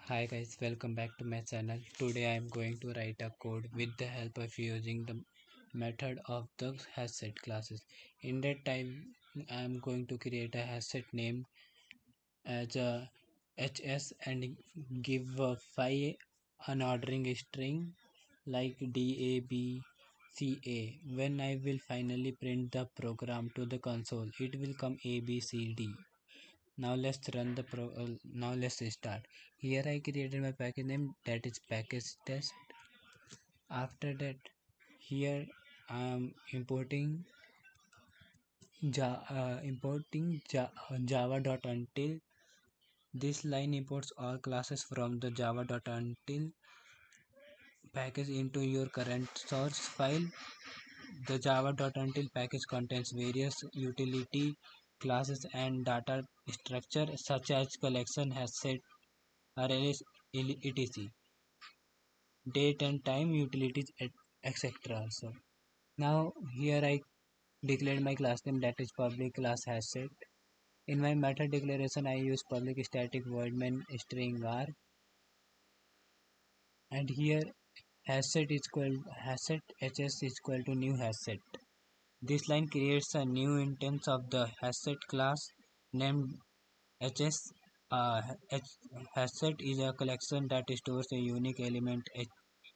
Hi guys, welcome back to my channel. Today I am going to write a code with the help of using the method of the hasset classes. In that time I am going to create a hasset name as a hs and give a 5 unordering string like DABCA. When I will finally print the program to the console, it will come ABCD. Now let's start. Here I created my package name, that is package test. After that, here I am importing java.until. This line imports all classes from the java.until package into your current source file. The java.until package contains various utility classes and data structure such as collection, hasset, arrays, etc. Date and time, utilities, etc. Also. Now here I declared my class name, that is public class hasset. In my method declaration I use public static void main string r, and here hasset hs is equal to new hasset. This line creates a new instance of the hasset class named hs. Uh, Hasset is a collection that stores a unique element.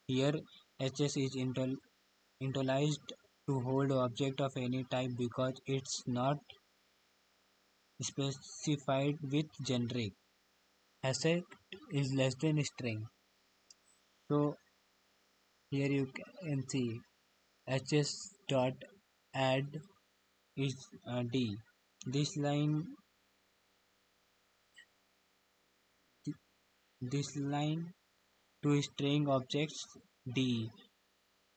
Here hs is initialized to hold object of any type because it's not specified with generic. Hasset is less than string. So here you can see hs dot add is d. This line this line to string objects d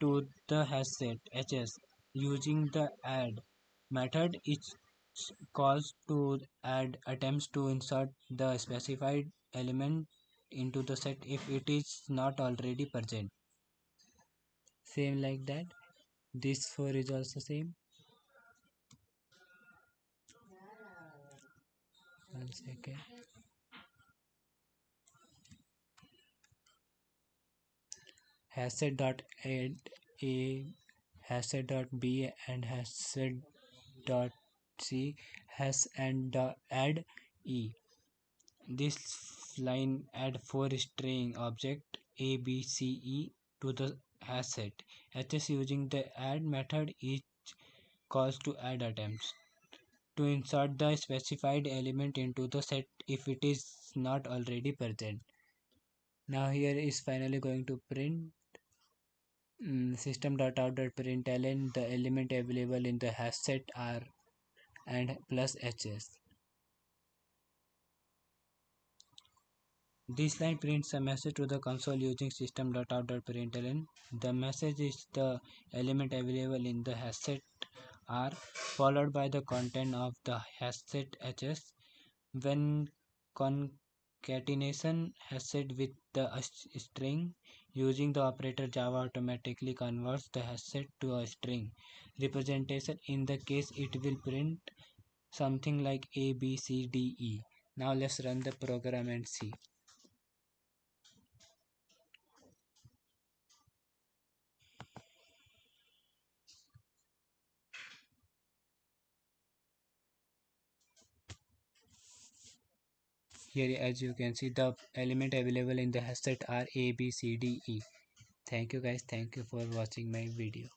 to the hasset hs using the add method. It calls to add attempts to insert the specified element into the set if it is not already present. Same like that. This 4 is also same. One second. Hasset dot add a, hasset dot b, and hasset dot c, has and add e. This line add 4 string object a b c e to the hasset hs using the add method. Each calls to add attempts to insert the specified element into the set if it is not already present. Now here is finally going to print system.out.println the element available in the hasset are and plus hs. This line prints a message to the console using system.out.println. The message is the element available in the hasset are followed by the content of the hasset hs. When concatenation hasset with the string using the operator Java automatically converts the hasset to a string representation. In the case it will print something like a b c d e. Now let's run the program and see. Here as you can see the element available in the hasset are a b c d e. Thank you guys, thank you for watching my video.